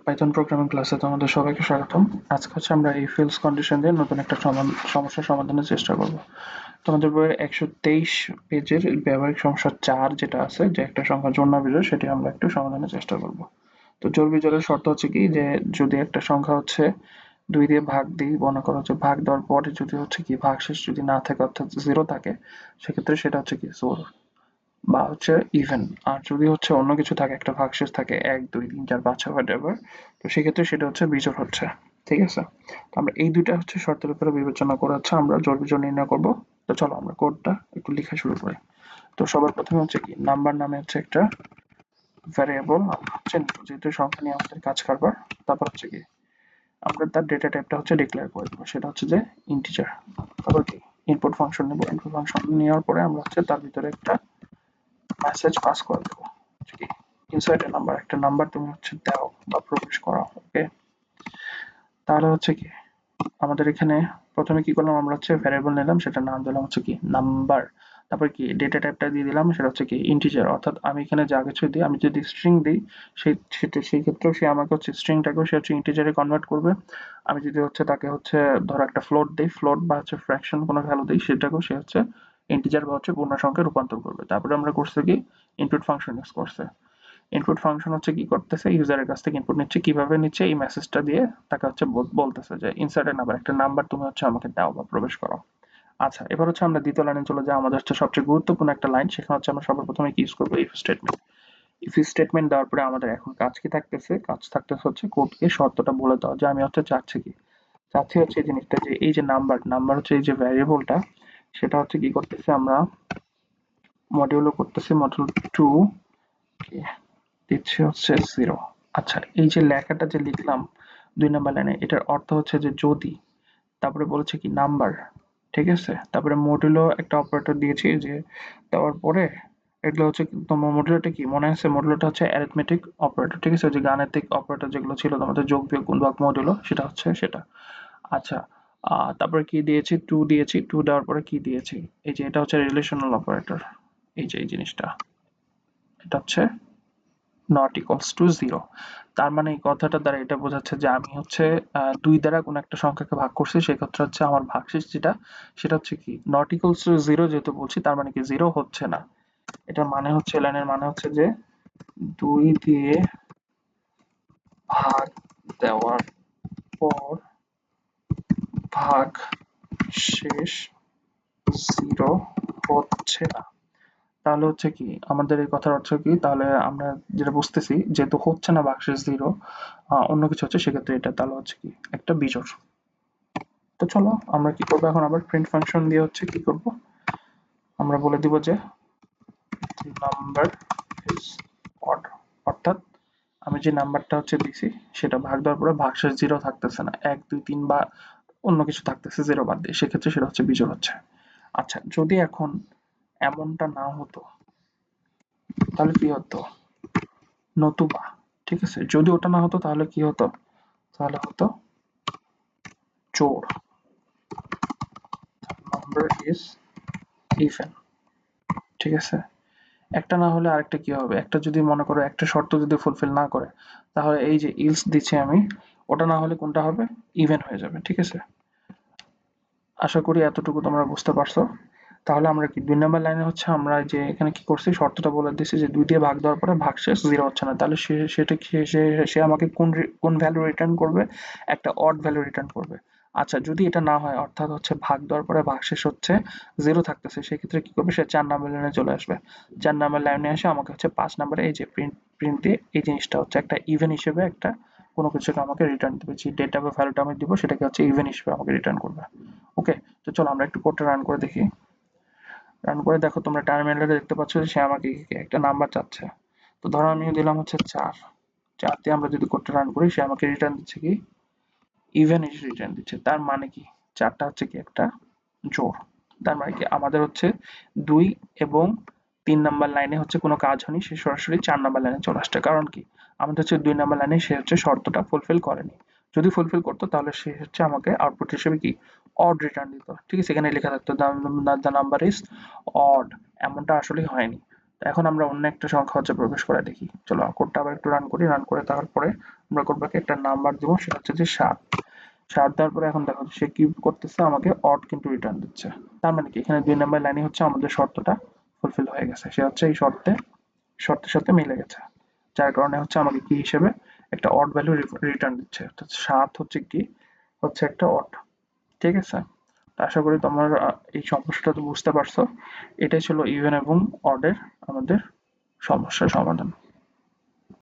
Python programming ক্লাসে তোমাদের সবাইকে স্বাগতম। আজকে হচ্ছে আমরা এই ফিল্ডস কন্ডিশন দিয়ে নতুন একটা সমস্যার সমাধানের চেষ্টা করব। তোমাদের বইয়ের 123 পেজের ব্যবহারিক সমস্যা 4 যেটা আছে, যে একটা সংখ্যা জোড় না বিজোড়, সেটি আমরা একটু সমাধানের চেষ্টা করব। তো জোড় বিজোড়ের শর্ত হচ্ছে কি, যে যদি একটা সংখ্যা হচ্ছে 2 দিয়ে ভাগ দিই, মনে করো যে ভাগ দেওয়ার পরে যদি হচ্ছে কি ভাগশেষ যদি না থাকে, অর্থাৎ 0 থাকে, সেক্ষেত্রে সেটা হচ্ছে কি জোড় বা হচ্ছে ইভেন। আর যদি হচ্ছে অন্য কিছু থাকে, একটা ভাগশেষ থাকে 1 2 3 4 5 6 whatever, তো সেক্ষেত্রে সেটা হচ্ছে বিজোড় হচ্ছে। ঠিক আছে, তো আমরা এই দুইটা হচ্ছে শর্তের উপরে বিবেচনা করে হচ্ছে আমরা জোড় বিজোড় নির্ণয় করব। তো চলো আমরা কোডটা একটু লেখা শুরু করি। তো সবার প্রথমে হচ্ছে কি নাম্বার নামে হচ্ছে একটা ভ্যারিয়েবল আমরা হচ্ছে নিব, যেহেতু সংখ্যা নিয়ে আমাদের কাজ কারবার। তারপর হচ্ছে কি আমরা তার ডেটা টাইপটা হচ্ছে ডিক্লেয়ার করে দেবো, সেটা হচ্ছে যে ইন্টিজার। তারপর কি ইনপুট ফাংশন নেব, ইনপুট ফাংশন নেওয়ার পরে আমরা হচ্ছে তার ভিতরে একটা মেসেজ পাস করে দেবো, ইনসার্ট এ নাম্বার, একটা নাম্বার তুমি হচ্ছে দাও বা প্রবেশ করাও। ওকে, তাহলে হচ্ছে কি আমাদের এখানে প্রথমে কি করলাম, আমরা হচ্ছে ভ্যারিয়েবল নিলাম, সেটা নাম দিলাম হচ্ছে কি নাম্বার। তারপর কি ডেটা টাইপটা দিয়ে দিলাম, সেটা হচ্ছে কি ইন্টিজার। অর্থাৎ আমি এখানে যা কিছু দিই, আমি যদি স্ট্রিং দিই, সেই ক্ষেত্রেও সে আমাকে হচ্ছে স্ট্রিংটাকেও সে হচ্ছে ইন্টিজারে কনভার্ট করবে। আমি যদি হচ্ছে তাকে হচ্ছে ধরো একটা ফ্লোট দিই, ফ্লোট বা হচ্ছে ফ্র্যাকশন কোনো ভ্যালু দিই, সেটাকেও সে হচ্ছে ইন্টিজার বা হচ্ছে পূর্ণ সংখ্যায় রূপান্তর করবে। তারপরে আমরা করছি কি ইনপুট ফাংশন ইউজ করছে। ইনপুট ফাংশন হচ্ছে কি করতেছে, ইউজারের কাছ থেকে ইনপুট নিচ্ছে, কিভাবে নিচ্ছে, এই মেসেজটা দিয়ে তাকে হচ্ছে বলতেছে যে ইনসার্ট এ নাম্বার, একটা নাম্বার তুমি হচ্ছে আমাকে দাও বা প্রবেশ করো। আচ্ছা, এবার হচ্ছে আমরা দ্বিতীয় লাইনে চলে যাই, আমাদের হচ্ছে সবচেয়ে গুরুত্বপূর্ণ একটা লাইন। সেখানে হচ্ছে আমরা সবার প্রথমে কি ইউজ করবো, ইফ স্টেটমেন্ট। ইফ স্টেটমেন্ট দেওয়ার পরে আমাদের এখন কাজ কি থাকতেছে, কাজ থাকতেছে হচ্ছে কোডকে শর্তটা বলে দেওয়া, যে আমি হচ্ছে চাচ্ছি হচ্ছে এই জিনিসটা, যে এই যে নাম্বার নাম্বার হচ্ছে এই যে ভ্যারিয়েবলটা, সেটা হচ্ছে কি করতেছে, আমরা মডিউলো করতেছি, মডিউল 2 দিচ্ছে হচ্ছে 0। আচ্ছা, এই যে লেখাটা যে লিখলাম 2 নাম্বার লাইনে, এটার অর্থ হচ্ছে যে যদি, তারপরে বলেছে কি নাম্বার, ঠিক আছে, তারপরে মডুলো একটা অপারেটর দিয়েছি, যে দেওয়ার পরে এগুলো হচ্ছে তোমার মডুলোটা কি মনে আছে, মডুলোটা হচ্ছে অ্যারিথমেটিক অপারেটর, ঠিক আছে, যে গাণিতিক অপারেটর যেগুলো ছিল তোমাদের যোগ বিয়োগ গুণ ভাগ মডুলো, সেটা হচ্ছে সেটা। আচ্ছা, তারপরে কি দিয়েছি, 2 দিয়েছি, 2 দেওয়ার পরে কি দিয়েছি, এই যে এটা হচ্ছে রিলেশনাল অপারেটর। এই যে এই জিনিসটা, এটা হচ্ছে নট ইকুয়ালস টু 0। তার মানে এই কথাটা দ্বারা এটা বোঝাচ্ছে যে আমি হচ্ছে 2 দ্বারা কোনো একটা সংখ্যাকে ভাগ করছি, সেক্ষেত্রে হচ্ছে আমার ভাগশেষ যেটা, সেটা হচ্ছে কি নট ইকুয়ালস টু 0 যেহেতু বলছি, তার মানে কি 0 হচ্ছে না। এটার মানে হচ্ছে, লাইনের মানে হচ্ছে যে 2 দিয়ে ভাগ দেওয়ার পর ভাগ শেষ 0 হচ্ছে না। তাহলে হচ্ছে কি আমাদের এই কথার অর্থ কি, তাহলে আমরা যেটা বুঝতেছি, যেহেতু হচ্ছে না ভাগশেষ 0, অন্য কিছু হচ্ছে, সেক্ষেত্রে এটা তাহলে হচ্ছে কি একটা বিজোড়। তো চলো আমরা কি করবো, এখন আবার প্রিন্ট ফাংশন দিয়ে হচ্ছে কি করব, আমরা বলে দিব যে নাম্বার ইজ অড। অর্থাৎ আমি যে নাম্বারটা হচ্ছে দিছি, সেটা ভাগ দেওয়ার পরে ভাগশেষ 0 থাকতেছে না, 1 2 3 বা অন্য কিছু থাকতেছে 0 বাদ দিয়ে, সেক্ষেত্রে সেটা হচ্ছে বিজোড় হচ্ছে। আচ্ছা, যদি এখন এমনটা না হতো, তাহলে কি হতো, নতুবা, ঠিক আছে, যদি ওটা না হতো তাহলে কি হতো, তাহলে হতো জোড়, নাম্বার ইজ ইভেন। ঠিক আছে, একটা না হলে আরেকটা কি হবে, একটা যদি মনে করো একটা শর্ত যদি ফুলফিল না করে, তাহলে এই যে ইলস দিচ্ছি আমি, ওটা না হলে কোনটা হবে, ইভেন হয়ে যাবে। ঠিক আছে, আশা করি এতটুকু তোমরা বুঝতে পারছো। তাহলে আমরা কি 2 নম্বর লাইনে হচ্ছে আমরা যে এখানে কি করছি, শর্তটা বলে দিচ্ছি যে 2 দিয়ে ভাগ দেওয়ার পরে ভাগশেষ 0 হচ্ছে না, তাহলে সেটা সে আমাকে কোন ভ্যালু রিটার্ন করবে, একটা অড ভ্যালু রিটার্ন করবে। আচ্ছা, যদি এটা না হয়, অর্থাৎ হচ্ছে ভাগ দেওয়ার পরে ভাগশেষ হচ্ছে 0 থাকতেছে, সেক্ষেত্রে কি করবে, সে 4 নম্বর লাইনে চলে আসবে। 4 নম্বর লাইনে এসে আমাকে হচ্ছে 5 নম্বরে এই যে প্রিন্ট দিয়ে এই জিনিসটা হচ্ছে একটা ইভেন হিসেবে একটা কোনো কিছুকে আমাকে রিটার্ন দেবে, যে ডেটা বা ভ্যালুটা আমি দিব, সেটাকে হচ্ছে ইভেন হিসেবে আমাকে রিটার্ন করবে। ওকে, তো চলো আমরা একটু কোডটা রান করে দেখি। রান করে দেখো, তোমরা টার্মিনালে দেখতে পাচ্ছ যে সে আমাকে একটা নাম্বার চাচ্ছে। তো ধরো আমি দিলাম হচ্ছে 4, 4 দিয়ে আমরা যদি কোডটা রান করি, সে আমাকে রিটার্ন দিচ্ছে কি ইভেন এসে রিটার্ন দিচ্ছে। তার মানে কি 4টা হচ্ছে কি একটা জোড়। তার মানে কি আমাদের হচ্ছে 2 এবং 3 নাম্বার লাইনে হচ্ছে কোনো কাজ হয়নি, সে সরাসরি 4 নাম্বার লাইনে চলে আসছে। কারণ কি আমাদের হচ্ছে 2 নাম্বার লাইনে সে হচ্ছে শর্তটা ফুলফিল করেনি। যদি ফুলফিল করতো তাহলে সে হচ্ছে আমাকে আউটপুট হিসেবে কি অড রিটার্ন দিত। ঠিক আছে, এখানে লেখা থাকতো দ্য নাম্বার ইজ অড, এমনটা আসলে হয়নি। এখন আমরা অন্য একটা সংখ্যা হচ্ছে প্রবেশ করে দেখি। চলো কোডটা আবার একটু রান করি, রান করে তারপরে আমরা করবো কি একটা নাম্বার দিব, সেটা হচ্ছে যে 7। 7 দেওয়ার পরে এখন দেখো সে কি করতেছে, আমাকে অড কিন্তু রিটার্ন দিচ্ছে। তার মানে কি এখানে 2 নাম্বার লাইনে হচ্ছে আমাদের শর্তটা ফুলফিল হয়ে গেছে, সে হচ্ছে এই শর্তের সাথে মিলে গেছে, যার কারণে হচ্ছে আমাকে কি হিসেবে একটা অড ভ্যালু রিটার্ন দিচ্ছে, অর্থাৎ 7 হচ্ছে কি, হচ্ছে একটা অড। ঠিক আছে, তো আশা করি তোমরা এই সমস্যাটা তো বুঝতে পারছো। এটাই ছিল ইভেন এবং অডের আমাদের সমস্যার সমাধান।